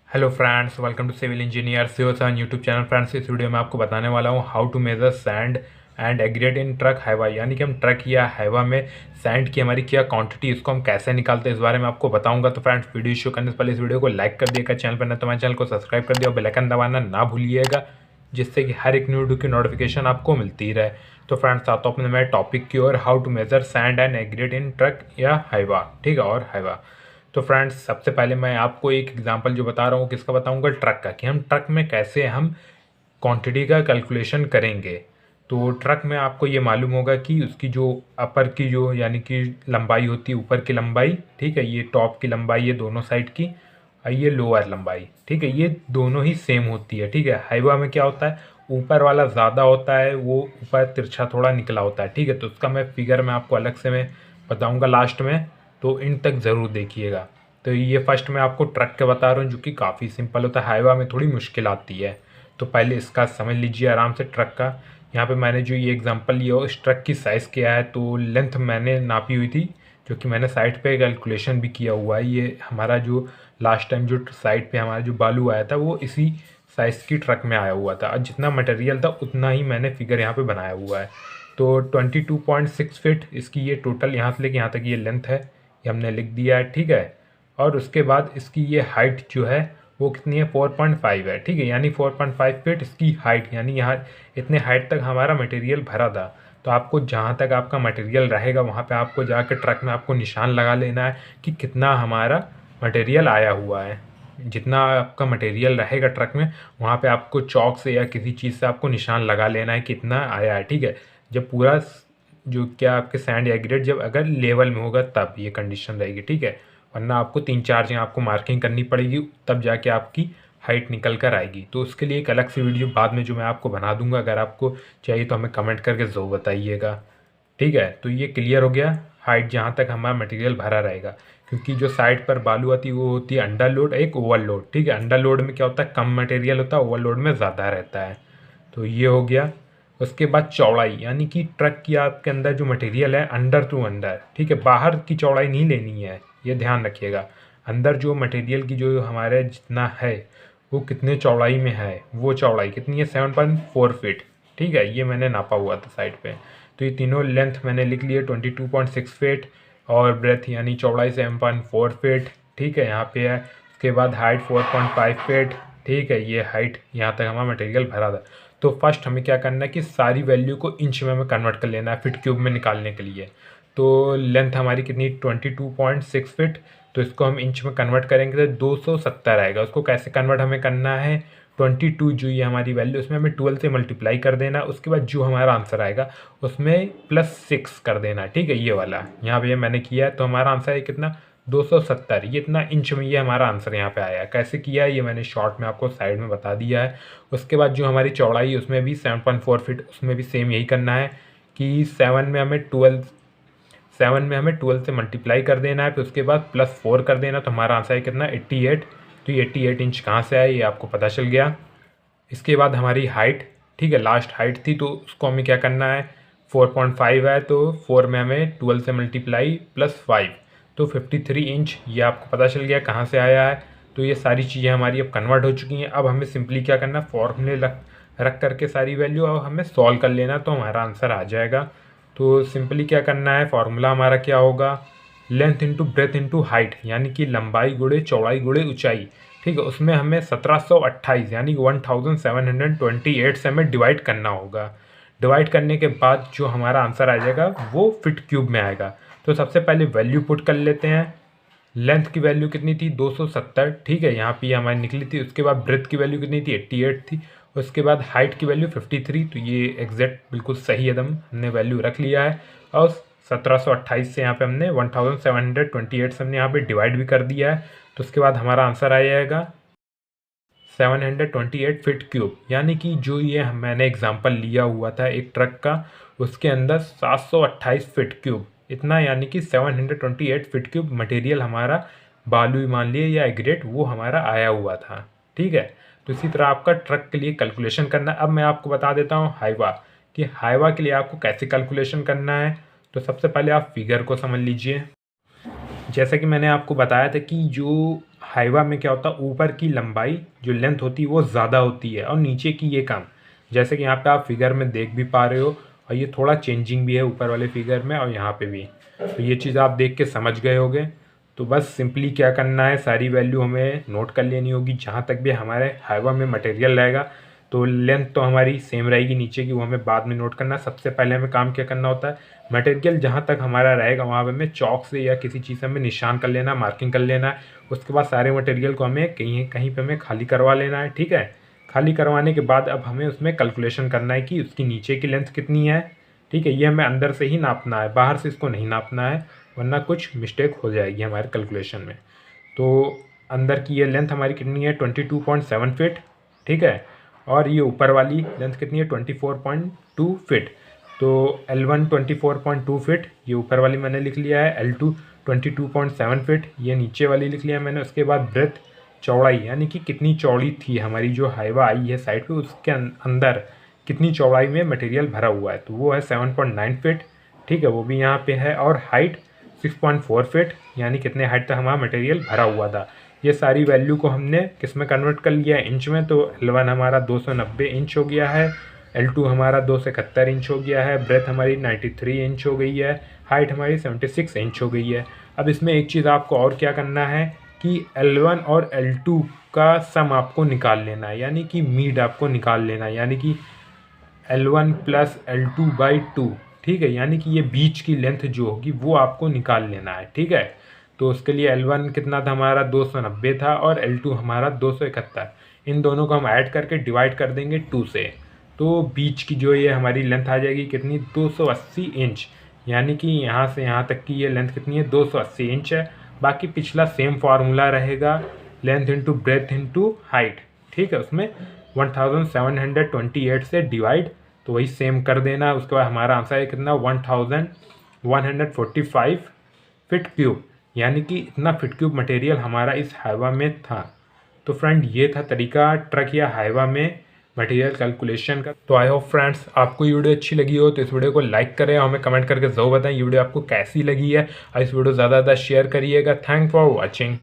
Hello friends, welcome to civil engineer CO7 YouTube channel. Friends, इस video में आपको बताने वाला हूँ how to measure sand and aggregate in truck Hyva. यानी कि हम ट्रक या हाईवा में सैंड की हमारी क्या क्वांटिटी, इसको हम कैसे निकालते हैं, इस बारे में आपको बताऊंगा। तो फ्रेंड्स, वीडियो शुरू करने से पहले इस वीडियो को लाइक कर दिएगा, चैनल पर न तो हमारे चैनल को सब्सक्राइब कर दिया और बेल आइकन दबाना ना भूलिएगा, जिससे कि हर एक वीडियो की नोटिफिकेशन आपको मिलती रहे। तो फ्रेंड्स, आता हूँ अपने मेरे टॉपिक की ओर, how to measure sand and aggregate in truck या हाईवा। ठीक है, और हाईवा। तो फ्रेंड्स, सबसे पहले मैं आपको एक एग्जांपल जो बता रहा हूँ, किसका बताऊँगा, ट्रक का, कि हम ट्रक में कैसे हम क्वांटिटी का कैलकुलेशन करेंगे। तो ट्रक में आपको ये मालूम होगा कि उसकी जो अपर की जो यानी कि लंबाई होती है, ऊपर की लंबाई, ठीक है, ये टॉप की लंबाई है दोनों साइड की, और ये लोअर लंबाई, ठीक है, ये दोनों ही सेम होती है। ठीक है, हाईवा में क्या होता है, ऊपर वाला ज़्यादा होता है, वो ऊपर तिरछा थोड़ा निकला होता है। ठीक है, तो उसका मैं फिगर में आपको अलग से मैं बताऊँगा लास्ट में, तो इन तक ज़रूर देखिएगा। तो ये फर्स्ट मैं आपको ट्रक का बता रहा हूँ, जो कि काफ़ी सिंपल होता है, हाईवा में थोड़ी मुश्किल आती है। तो पहले इसका समझ लीजिए आराम से ट्रक का। यहाँ पे मैंने जो ये एग्जांपल लिया हो, इस ट्रक की साइज़ क्या है, तो लेंथ मैंने नापी हुई थी, जो कि मैंने साइट पे कैलकुलेशन भी किया हुआ है। ये हमारा जो लास्ट टाइम जो साइट पे हमारा जो बालू आया था, वो इसी साइज़ की ट्रक में आया हुआ था, और जितना मटेरियल था उतना ही मैंने फिगर यहाँ पे बनाया हुआ है। तो 22.6 फीट इसकी ये टोटल, यहाँ से लेके यहाँ तक ये लेंथ है, ये हमने लिख दिया है। ठीक है, और उसके बाद इसकी ये हाइट जो है वो कितनी है, 4.5 है। ठीक है, यानी 4.5 फीट इसकी हाइट, यानी यहाँ इतने हाइट तक हमारा मटेरियल भरा था। तो आपको जहाँ तक आपका मटेरियल रहेगा, वहाँ पे आपको जाकर ट्रक में आपको निशान लगा लेना है कि कितना हमारा मटेरियल आया हुआ है। जितना आपका मटेरियल रहेगा ट्रक में, वहाँ पे आपको चौक से या किसी चीज़ से आपको निशान लगा लेना है कितना आया है। ठीक है, जब पूरा जो क्या आपके सैंड या ग्रेड जब अगर लेवल में होगा तब ये कंडीशन रहेगी। ठीक है, वरना आपको 3-4 जगह आपको मार्किंग करनी पड़ेगी, तब जाके आपकी हाइट निकल कर आएगी। तो उसके लिए एक अलग से वीडियो बाद में जो मैं आपको बना दूंगा, अगर आपको चाहिए तो हमें कमेंट करके ज़रूर बताइएगा। ठीक है, तो ये क्लियर हो गया, हाइट जहाँ तक हमारा मटेरियल भरा रहेगा। क्योंकि जो साइड पर बालू आती है वो होती है अंडर लोड, एक ओवरलोड। ठीक है, अंडर लोड में क्या होता है, कम मटेरियल होता है, ओवरलोड में ज़्यादा रहता है। तो ये हो गया। उसके बाद चौड़ाई, यानी कि ट्रक की आपके अंदर जो मटेरियल है अंडर टू अंडर, ठीक है, बाहर की चौड़ाई नहीं लेनी है, ये ध्यान रखिएगा। अंदर जो मटेरियल की जो हमारे जितना है वो कितने चौड़ाई में है, वो चौड़ाई कितनी है, 7.4 फीट। ठीक है, ये मैंने नापा हुआ था साइड पे। तो ये तीनों लेंथ मैंने लिख लिए, 22.6 फीट, और ब्रेथ यानी चौड़ाई 7.4 फीट। ठीक है, यहाँ पे है। उसके बाद हाइट 4.5 फीट। ठीक है, ये हाइट यहाँ तक हमारा मटेरियल भरा था। तो फर्स्ट हमें क्या करना है कि सारी वैल्यू को इंच में हमें कन्वर्ट कर लेना है, फीट क्यूब में निकालने के लिए। तो लेंथ हमारी कितनी, 22.6 फीट, तो इसको हम इंच में कन्वर्ट करेंगे तो 270 आएगा। उसको कैसे कन्वर्ट हमें करना है, 22 जो ये हमारी वैल्यू, उसमें हमें 12 से मल्टीप्लाई कर देना। उसके बाद जो हमारा आंसर आएगा उसमें +6 कर देना। ठीक है, ये वाला यहाँ पे मैंने किया है, तो हमारा आंसर है कितना, 270। ये इतना इंच में ये हमारा आंसर यहाँ पे आया है। कैसे किया है ये मैंने शॉर्ट में आपको साइड में बता दिया है। उसके बाद जो हमारी चौड़ाई है उसमें भी 7.4 फीट, उसमें भी सेम यही करना है कि 7 में हमें 12 से मल्टीप्लाई कर देना है, फिर उसके बाद +4 कर देना। तो हमारा आंसर है कितना, 88। तो ये 88 इंच कहाँ से आया ये आपको पता चल गया। इसके बाद हमारी हाइट, ठीक है, लास्ट हाइट थी, तो उसको हमें क्या करना है, 4.5 है, तो 4 में हमें 12 से मल्टीप्लाई +5, तो 53 इंच, ये आपको पता चल गया कहाँ से आया है। तो ये सारी चीज़ें हमारी अब कन्वर्ट हो चुकी हैं। अब हमें सिंपली क्या करना है, फॉर्मूले रख करके सारी वैल्यू अब हमें सॉल्व कर लेना, तो हमारा आंसर आ जाएगा। तो सिंपली क्या करना है, फॉर्मूला हमारा क्या होगा, length into breadth into height, यानी कि लंबाई गुणे चौड़ाई गुणे ऊंचाई। ठीक है, उसमें हमें 1728 यानी 1728 से हमें डिवाइड करना होगा। डिवाइड करने के बाद जो हमारा आंसर आ जाएगा वो फीट क्यूब में आएगा। तो सबसे पहले वैल्यू पुट कर लेते हैं। लेंथ की वैल्यू कितनी थी, 270। ठीक है, यहाँ पे हमारी निकली थी। उसके बाद ब्रेथ की वैल्यू कितनी थी, 88 थी। उसके बाद हाइट की वैल्यू 53। तो ये एग्जैक्ट बिल्कुल सही एकदम हमने वैल्यू रख लिया है। और 1728 से यहाँ पे हमने 1728 से हमने यहाँ पे डिवाइड भी कर दिया है। तो उसके बाद हमारा आंसर आ जाएगा 728 फीट क्यूब। यानी कि जो ये मैंने एग्जांपल लिया हुआ था एक ट्रक का, उसके अंदर 728 फीट क्यूब इतना, यानी कि 728 फीट क्यूब मटेरियल हमारा बालू मान लिए या एग्रेट वो हमारा आया हुआ था। ठीक है, तो इसी तरह आपका ट्रक के लिए कैलकुलेशन करना। अब मैं आपको बता देता हूँ हाईवा, कि हाईवा के लिए आपको कैसे कैलकुलेशन करना है। तो सबसे पहले आप फिगर को समझ लीजिए। जैसा कि मैंने आपको बताया था कि जो हाइवा में क्या होता है, ऊपर की लंबाई जो लेंथ होती है वो ज़्यादा होती है और नीचे की ये कम। जैसे कि यहाँ पे आप फिगर में देख भी पा रहे हो, और ये थोड़ा चेंजिंग भी है ऊपर वाले फिगर में और यहाँ पे भी। तो ये चीज़ आप देख के समझ गए होगे। तो बस सिंपली क्या करना है, सारी वैल्यू हमें नोट कर लेनी होगी। जहाँ तक भी हमारे हाइवा में मटेरियल रहेगा तो लेंथ तो हमारी सेम रहेगी नीचे की, वो हमें बाद में नोट करना। सबसे पहले हमें काम क्या करना होता है, मटेरियल जहाँ तक हमारा रहेगा वहाँ पे हमें चॉक से या किसी चीज़ से हमें निशान कर लेना, मार्किंग कर लेना है। उसके बाद सारे मटेरियल को हमें कहीं कहीं पे हमें खाली करवा लेना है। ठीक है, खाली करवाने के बाद अब हमें उसमें कैलकुलेशन करना है कि उसकी नीचे की लेंथ कितनी है। ठीक है, ये हमें अंदर से ही नापना है, बाहर से इसको नहीं नापना है, वरना कुछ मिस्टेक हो जाएगी हमारे कैलकुलेशन में। तो अंदर की ये लेंथ हमारी कितनी है, 22.7 फीट। ठीक है, और ये ऊपर वाली लेंथ कितनी है, 24.2 फीट। तो L1 24.2 फीट, ये ऊपर वाली मैंने लिख लिया है। L2 22.7 फीट, ये नीचे वाली लिख लिया मैंने। उसके बाद ब्रेथ, चौड़ाई, यानी कि कितनी चौड़ी थी हमारी जो हाइवा आई है साइड पे, उसके अंदर कितनी चौड़ाई में मटेरियल भरा हुआ है, तो वो है 7.9 फीट। ठीक है, वो भी यहाँ पे है। और हाइट 6.4 फीट, यानी कितने हाइट तक हमारा मटेरियल भरा हुआ था। ये सारी वैल्यू को हमने किस में कन्वर्ट कर लिया है, इंच में। तो L1 हमारा 290 इंच हो गया है, L2 हमारा 271 इंच हो गया है, ब्रेथ हमारी 93 इंच हो गई है, हाइट हमारी 76 इंच हो गई है। अब इसमें एक चीज़ आपको और क्या करना है कि L1 और L2 का सम आपको निकाल लेना है, यानी कि मीड आपको निकाल लेना है, यानी कि L1 प्लस L2/2। ठीक है, यानी कि ये बीच की लेंथ जो होगी वो आपको निकाल लेना है। ठीक है, तो उसके लिए L1 कितना था हमारा, 290 था, और L2 हमारा 271। इन दोनों को हम ऐड करके डिवाइड कर देंगे 2 से। तो बीच की जो ये हमारी लेंथ आ जाएगी कितनी, 280 इंच। यानी कि यहाँ से यहाँ तक की ये लेंथ कितनी है, 280 इंच है। बाकी पिछला सेम फार्मूला रहेगा, length into breadth into height. ठीक है, उसमें 1728 से डिवाइड, तो वही सेम कर देना। उसके बाद हमारा आंसर है कितना, 1145 फीट क्यूब, यानी कि इतना फीट क्यूब मटेरियल हमारा इस हाइवा में था। तो फ्रेंड, ये था तरीका ट्रक या हाइवा में मटेरियल कैलकुलेशन का। तो आई होप फ्रेंड्स आपको ये वीडियो अच्छी लगी हो, तो इस वीडियो को लाइक करें और हमें कमेंट करके ज़रूर बताएं ये वीडियो आपको कैसी लगी है, और इस वीडियो ज़्यादा से ज़्यादा शेयर करिएगा। Thank for watching.